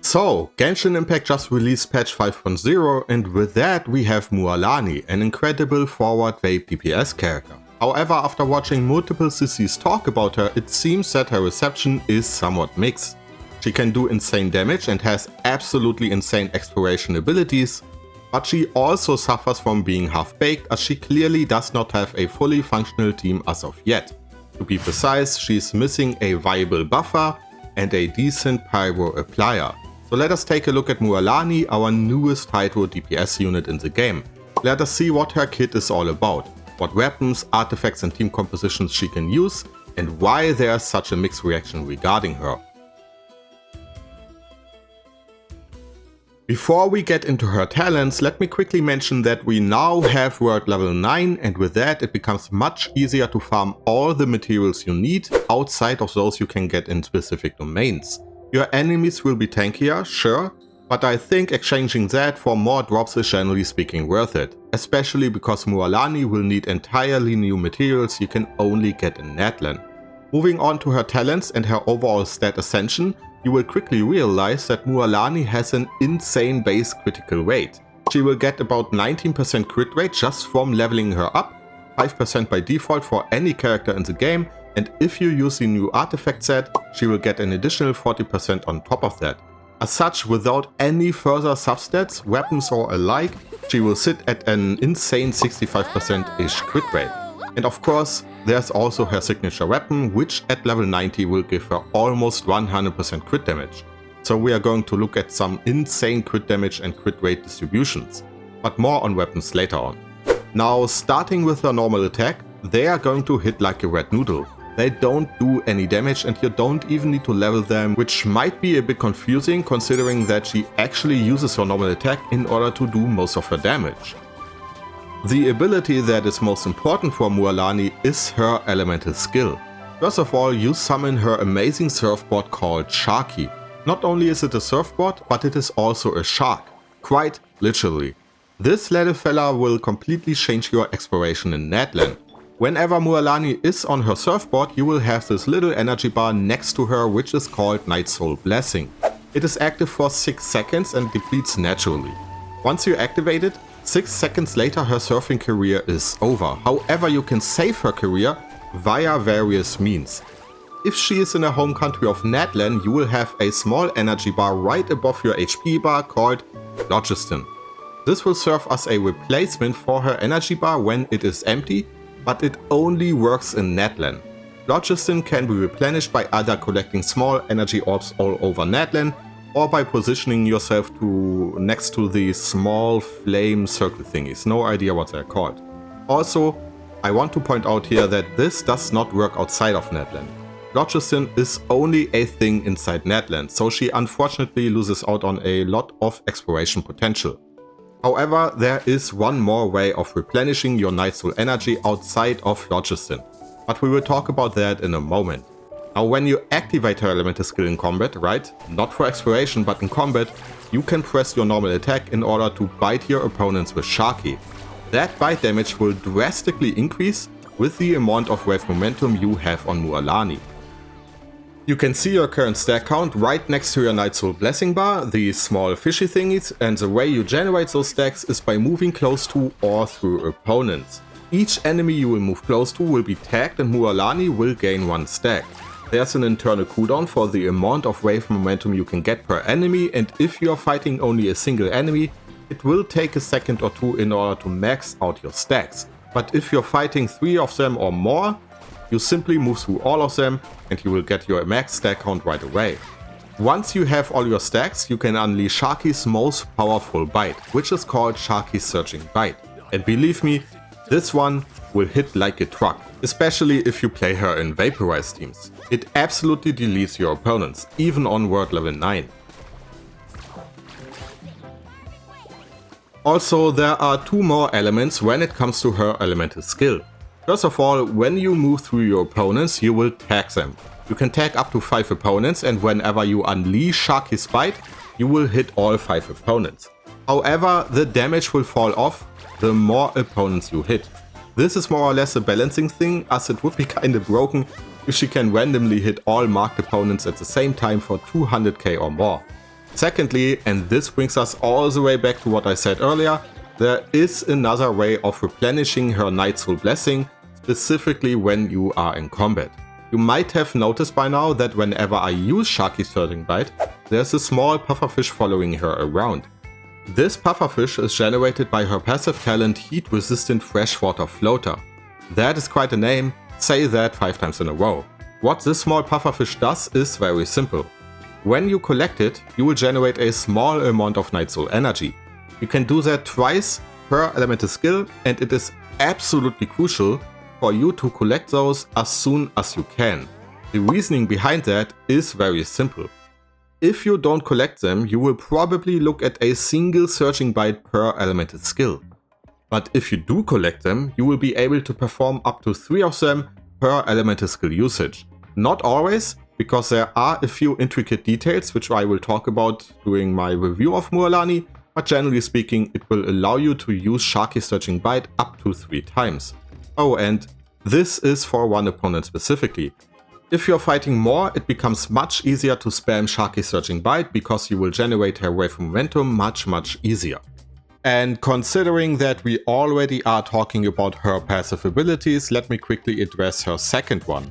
So, Genshin Impact just released patch 5.0 and with that we have Mualani, an incredible forward vape DPS character. However, after watching multiple CCs talk about her, it seems that her reception is somewhat mixed. She can do insane damage and has absolutely insane exploration abilities, but she also suffers from being half-baked as she clearly does not have a fully functional team as of yet. To be precise, she is missing a viable buffer and a decent pyro applier. So let us take a look at Mualani, our newest hydro DPS unit in the game. Let us see what her kit is all about, what weapons, artifacts and team compositions she can use, and why there is such a mixed reaction regarding her. Before we get into her talents, let me quickly mention that we now have world level 9 and with that it becomes much easier to farm all the materials you need outside of those you can get in specific domains. Your enemies will be tankier, sure, but I think exchanging that for more drops is generally speaking worth it, especially because Mualani will need entirely new materials you can only get in Natlan. Moving on to her talents and her overall stat Ascension, you will quickly realize that Mualani has an insane base critical rate. She will get about 19% crit rate just from leveling her up, 5% by default for any character in the game, and if you use the new artifact set, she will get an additional 40% on top of that. As such, without any further substats, weapons or alike, she will sit at an insane 65%-ish crit rate. And of course, there's also her signature weapon, which at level 90 will give her almost 100% crit damage. So we are going to look at some insane crit damage and crit rate distributions, but more on weapons later on. Now, starting with her normal attack, they are going to hit like a red noodle. They don't do any damage and you don't even need to level them, which might be a bit confusing considering that she actually uses her normal attack in order to do most of her damage. The ability that is most important for Mualani is her elemental skill. First of all, you summon her amazing surfboard called Sharky. Not only is it a surfboard, but it is also a shark. Quite literally. This little fella will completely change your exploration in Natlan. Whenever Mualani is on her surfboard, you will have this little energy bar next to her which is called Night Soul Blessing. It is active for 6 seconds and depletes naturally. Once you activate it, 6 seconds later her surfing career is over. However, you can save her career via various means. If she is in a home country of Natlan, you will have a small energy bar right above your HP bar called Phlogiston. This will serve as a replacement for her energy bar when it is empty, but it only works in Natlan. Phlogiston can be replenished by either collecting small energy orbs all over Natlan or by positioning yourself next to these small flame circle thingies, no idea what they're called. Also, I want to point out here that this does not work outside of Natlan. Phlogiston is only a thing inside Natlan, so she unfortunately loses out on a lot of exploration potential. However, there is one more way of replenishing your Night Soul energy outside of Phlogiston, but we will talk about that in a moment. Now when you activate her elemental skill in combat, right, not for exploration but in combat, you can press your normal attack in order to bite your opponents with Sharky. That bite damage will drastically increase with the amount of wave momentum you have on Mualani. You can see your current stack count right next to your Night Soul Blessing bar, these small fishy thingies, and the way you generate those stacks is by moving close to or through opponents. Each enemy you will move close to will be tagged and Mualani will gain 1 stack. There's an internal cooldown for the amount of wave momentum you can get per enemy, and if you are fighting only a single enemy, it will take a second or 2 in order to max out your stacks. But if you're fighting 3 of them or more, you simply move through all of them and you will get your max stack count right away. Once you have all your stacks, you can unleash Sharky's most powerful bite, which is called Sharky's Searching Bite. And believe me, this one will hit like a truck, especially if you play her in Vaporize teams. It absolutely deletes your opponents, even on world level 9. Also, there are 2 more elements when it comes to her elemental skill. First of all, when you move through your opponents, you will tag them. You can tag up to 5 opponents, and whenever you unleash Sharky's Bite, you will hit all 5 opponents. However, the damage will fall off the more opponents you hit. This is more or less a balancing thing, as it would be kinda broken if she can randomly hit all marked opponents at the same time for 200k or more. Secondly, and this brings us all the way back to what I said earlier, there is another way of replenishing her Night Soul Blessing, specifically when you are in combat. You might have noticed by now that whenever I use Sharky's Surging Bite, there's a small pufferfish following her around. This pufferfish is generated by her passive talent Heat Resistant Freshwater Floater. That is quite a name, say that 5 times in a row. What this small pufferfish does is very simple. When you collect it, you will generate a small amount of Night Soul energy. You can do that twice per elemental skill, and it is absolutely crucial for you to collect those as soon as you can. The reasoning behind that is very simple. If you don't collect them, you will probably look at a single Surging Bite per elemental skill. But if you do collect them, you will be able to perform up to 3 of them per elemental skill usage. Not always, because there are a few intricate details which I will talk about during my review of Mualani, but generally speaking it will allow you to use Sharky's Surging Bite up to 3 times. Oh, and this is for one opponent specifically. If you're fighting more, it becomes much easier to spam Sharky's Surging Bite because you will generate her wave momentum much easier. And considering that we already are talking about her passive abilities, let me quickly address her second one.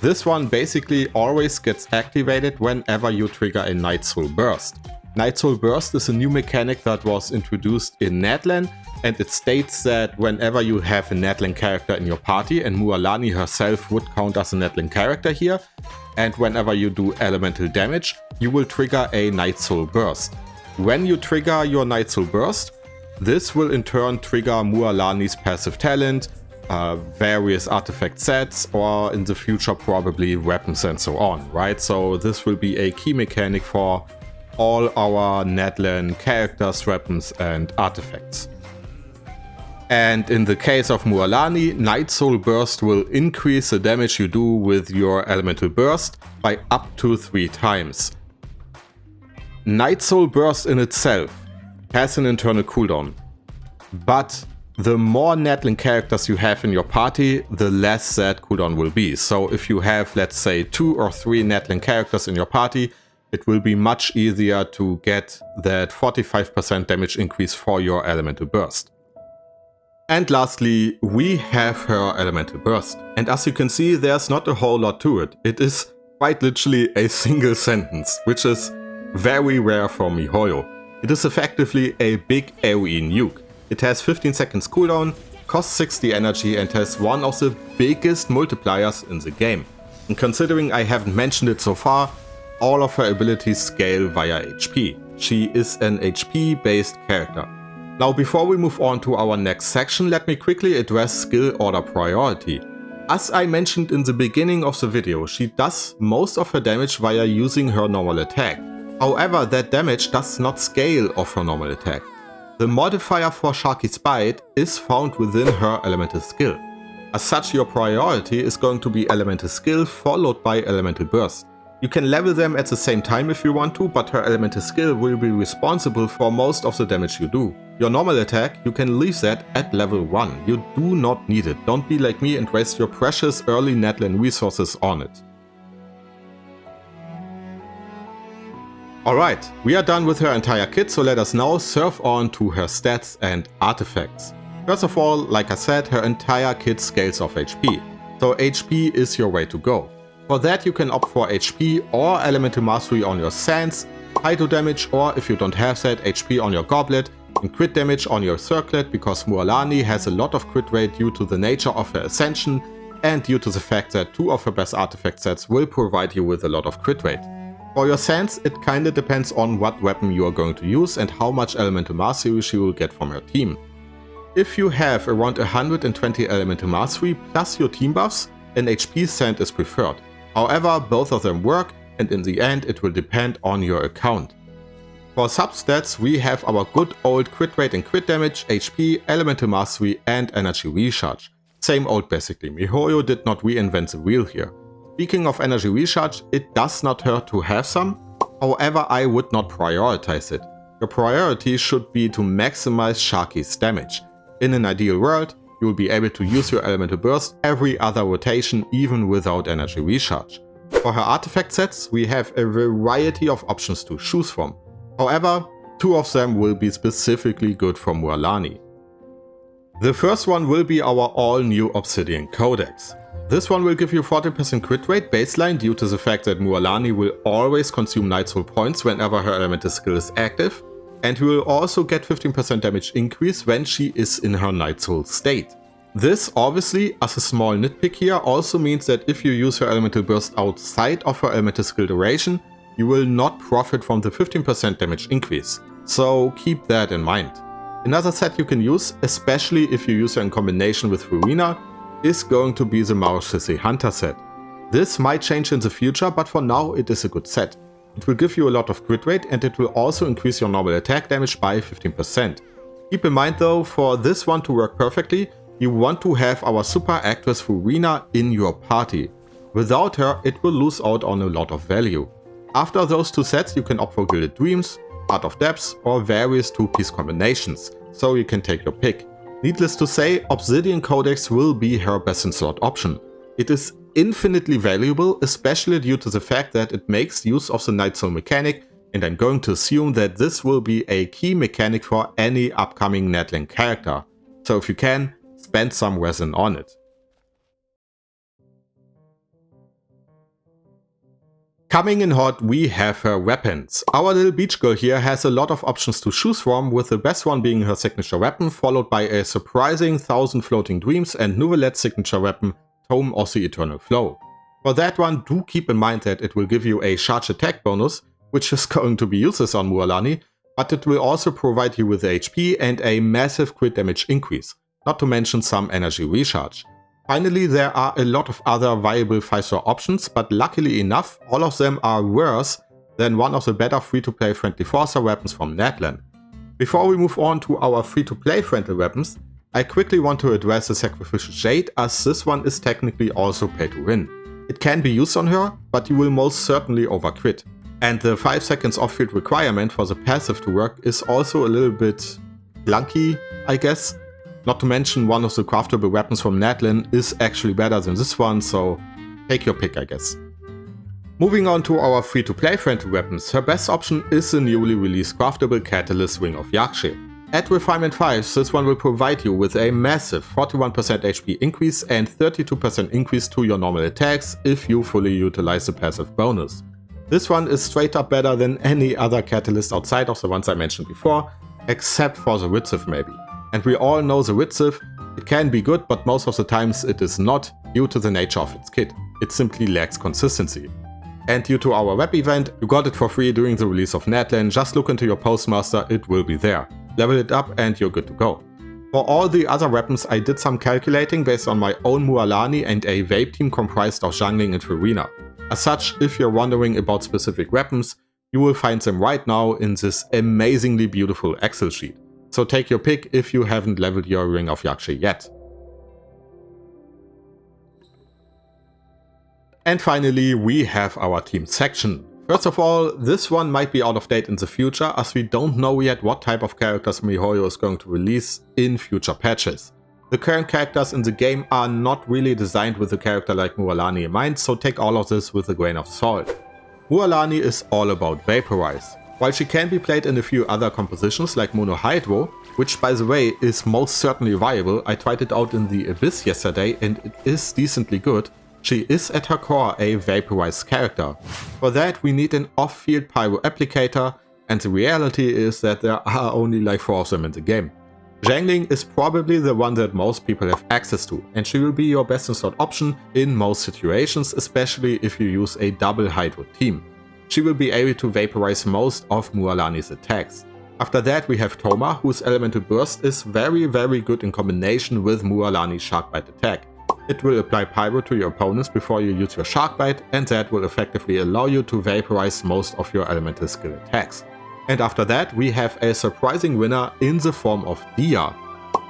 This one basically always gets activated whenever you trigger a Night Soul Burst. Night Soul Burst is a new mechanic that was introduced in Natlan, and it states that whenever you have a Natlan character in your party, and Mualani herself would count as a Natlan character here, and whenever you do elemental damage, you will trigger a Night Soul Burst. When you trigger your Night Soul Burst, this will in turn trigger Mualani's passive talent, various artifact sets, or in the future probably weapons and so on, right? So this will be a key mechanic for all our Natlan characters, weapons and artifacts. And in the case of Mualani, Night Soul Burst will increase the damage you do with your elemental burst by up to 3 times. Night Soul Burst in itself has an internal cooldown, but the more Natlan characters you have in your party, the less that cooldown will be. So if you have, let's say, 2 or 3 Natlan characters in your party, it will be much easier to get that 45% damage increase for your elemental burst. And lastly, we have her elemental burst. And as you can see, there's not a whole lot to it. It is quite literally a single sentence, which is very rare for MiHoYo. It is effectively a big AoE nuke. It has 15 seconds cooldown, costs 60 energy and has one of the biggest multipliers in the game. And considering I haven't mentioned it so far, all of her abilities scale via HP. She is an HP based character. Now before we move on to our next section, let me quickly address skill order priority. As I mentioned in the beginning of the video, she does most of her damage via using her normal attack. However, that damage does not scale off her normal attack. The modifier for Sharky's Bite is found within her elemental skill. As such, your priority is going to be elemental skill followed by elemental burst. You can level them at the same time if you want to, but her elemental skill will be responsible for most of the damage you do. Your normal attack, you can leave that at level 1. You do not need it. Don't be like me and waste your precious early Natlan resources on it. Alright, we are done with her entire kit, so let us now surf on to her stats and artifacts. First of all, like I said, her entire kit scales off HP, so HP is your way to go. For that you can opt for HP or Elemental Mastery on your Sands, Hydro damage, or if you don't have that, HP on your Goblet, and crit damage on your Circlet, because Mualani has a lot of crit rate due to the nature of her Ascension and due to the fact that 2 of her best artifact sets will provide you with a lot of crit rate. For your Sands, it kinda depends on what weapon you are going to use and how much Elemental Mastery she will get from her team. If you have around 120 Elemental Mastery plus your team buffs, an HP Sand is preferred. However, both of them work, and in the end it will depend on your account. For substats, we have our good old crit rate and crit damage, HP, Elemental Mastery and Energy Recharge. Same old basically, MiHoYo did not reinvent the wheel here. Speaking of Energy Recharge, it does not hurt to have some, however I would not prioritize it. Your priority should be to maximize Sharky's damage. In an ideal world, you will be able to use your Elemental Burst every other rotation even without Energy Recharge. For her artifact sets, we have a variety of options to choose from. However, 2 of them will be specifically good for Mualani. The first one will be our all-new Obsidian Codex. This one will give you 40% crit rate baseline due to the fact that Mualani will always consume Night Soul points whenever her elemental skill is active, and we will also get 15% damage increase when she is in her Night Soul state. This, obviously, as a small nitpick here, also means that if you use her elemental burst outside of her elemental skill duration, you will not profit from the 15% damage increase, so keep that in mind. Another set you can use, especially if you use her in combination with Farina, is going to be the Marusisi Hunter set. This might change in the future, but for now it is a good set. It will give you a lot of crit rate and it will also increase your normal attack damage by 15%. Keep in mind though, for this one to work perfectly, you want to have our super actress Farina in your party. Without her, it will lose out on a lot of value. After those 2 sets, you can opt for Gilded Dreams, Art of Depths, or various 2-piece combinations, so you can take your pick. Needless to say, Obsidian Codex will be her best in slot option. It is infinitely valuable, especially due to the fact that it makes use of the Night Soul mechanic, and I'm going to assume that this will be a key mechanic for any upcoming Natlan character. So if you can, spend some resin on it. Coming in hot, we have her weapons. Our little beach girl here has a lot of options to choose from, with the best one being her signature weapon, followed by a surprising 1000 floating dreams and Nouvelette's signature weapon, Tome of the Eternal Flow. For that one, do keep in mind that it will give you a charge attack bonus, which is going to be useless on Mualani, but it will also provide you with HP and a massive crit damage increase, not to mention some energy recharge. Finally, there are a lot of other viable 5-star options, but luckily enough, all of them are worse than one of the better free-to-play friendly 4-star weapons from Natlan. Before we move on to our free-to-play friendly weapons, I quickly want to address the Sacrificial Jade, as this one is technically also pay to win. It can be used on her, but you will most certainly overcrit. And the 5 seconds off-field requirement for the passive to work is also a little bit clunky, I guess. Not to mention, one of the craftable weapons from Natlan is actually better than this one, so take your pick, I guess. Moving on to our free-to-play friendly weapons, her best option is the newly released craftable Catalyst Wing of Yakshe. At Refinement 5, this one will provide you with a massive 41% HP increase and 32% increase to your normal attacks if you fully utilize the passive bonus. This one is straight up better than any other catalyst outside of the ones I mentioned before, except for the Widsith maybe. And we all know the Widsith, it can be good, but most of the times it is not due to the nature of its kit. It simply lacks consistency. And due to our web event, you got it for free during the release of Natlan. Just look into your postmaster, it will be there. Level it up and you're good to go. For all the other weapons, I did some calculating based on my own Mualani and a Vape team comprised of Jungling and Farina. As such, if you're wondering about specific weapons, you will find them right now in this amazingly beautiful Excel sheet. So take your pick if you haven't leveled your Ring of Yakshe yet. And finally, we have our team section. First of all, this one might be out of date in the future, as we don't know yet what type of characters MiHoYo is going to release in future patches. The current characters in the game are not really designed with a character like Mualani in mind, so take all of this with a grain of salt. Mualani is all about Vaporize. While she can be played in a few other compositions like Mono Hydro, which by the way is most certainly viable, I tried it out in the Abyss yesterday and it is decently good, she is at her core a Vaporize character. For that we need an off-field pyro applicator, and the reality is that there are only like 4 of them in the game. Jungling is probably the one that most people have access to, and she will be your best in slot option in most situations, especially if you use a double Hydro team. She will be able to vaporize most of Mualani's attacks. After that we have Thoma, whose elemental burst is very good in combination with Mualani's Shark Bite attack. It will apply pyro to your opponents before you use your Shark Bite, and that will effectively allow you to vaporize most of your elemental skill attacks. And after that we have a surprising winner in the form of Dia.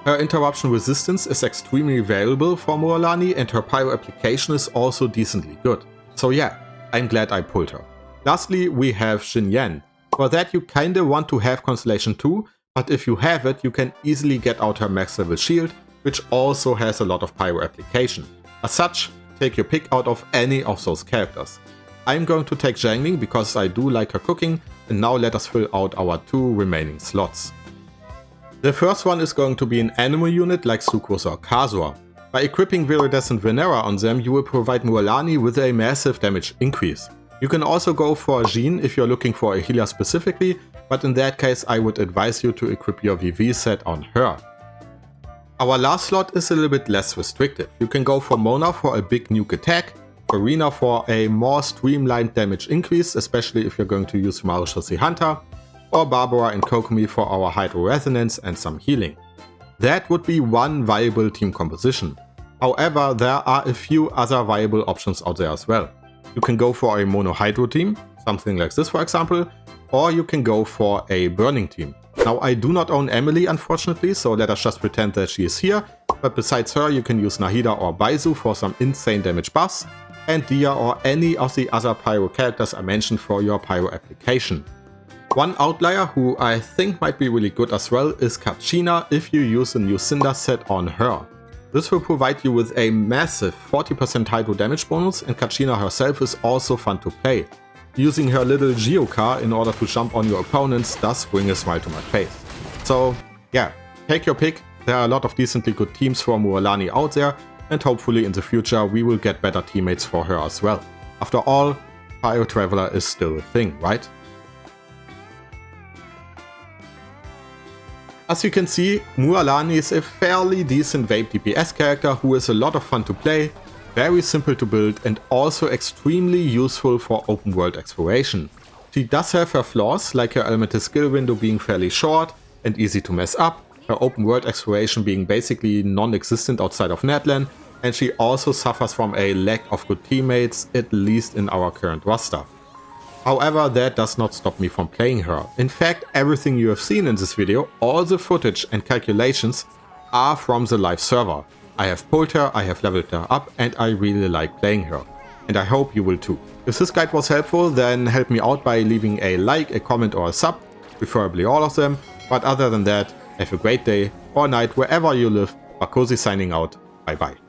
Her interruption resistance is extremely valuable for Mualani, and her pyro application is also decently good. So yeah, I'm glad I pulled her. Lastly, we have Xinyan. For that you kinda want to have Constellation 2, but if you have it, you can easily get out her max level shield, which also has a lot of pyro application. As such, take your pick out of any of those characters. I'm going to take Jungling because I do like her cooking, and now let us fill out our 2 remaining slots. The first one is going to be an animal unit like Sucrose or Kazuha. By equipping Viridescent Venera on them, you will provide Mualani with a massive damage increase. You can also go for Jean if you're looking for a healer specifically, but in that case I would advise you to equip your VV set on her. Our last slot is a little bit less restrictive. You can go for Mona for a big nuke attack, Arena for a more streamlined damage increase, especially if you're going to use Marechaussee Hunter, or Barbara and Kokomi for our Hydro Resonance and some healing. That would be one viable team composition. However, there are a few other viable options out there as well. You can go for a Mono Hydro team, something like this for example, or you can go for a Burning team. Now I do not own Emily unfortunately, so let us just pretend that she is here, but besides her you can use Nahida or Baizu for some insane damage buffs, and Dia or any of the other Pyro characters I mentioned for your Pyro application. One outlier who I think might be really good as well is Kachina if you use the new Cinder set on her. This will provide you with a massive 40% Hydro damage bonus, and Kachina herself is also fun to play. Using her little Geocar in order to jump on your opponents does bring a smile to my face. So yeah, take your pick, there are a lot of decently good teams for Mualani out there, and hopefully in the future we will get better teammates for her as well. After all, Pyro Traveler is still a thing, right? As you can see, Mualani is a fairly decent Vape DPS character who is a lot of fun to play, very simple to build and also extremely useful for open world exploration. She does have her flaws, like her elemental skill window being fairly short and easy to mess up, her open world exploration being basically non-existent outside of Natlan, and she also suffers from a lack of good teammates, at least in our current roster. However, that does not stop me from playing her. In fact, everything you have seen in this video, all the footage and calculations are from the live server. I have pulled her, I have leveled her up, and I really like playing her. And I hope you will too. If this guide was helpful, then help me out by leaving a like, a comment or a sub, preferably all of them. But other than that, have a great day or night wherever you live. Bakosi signing out. Bye bye.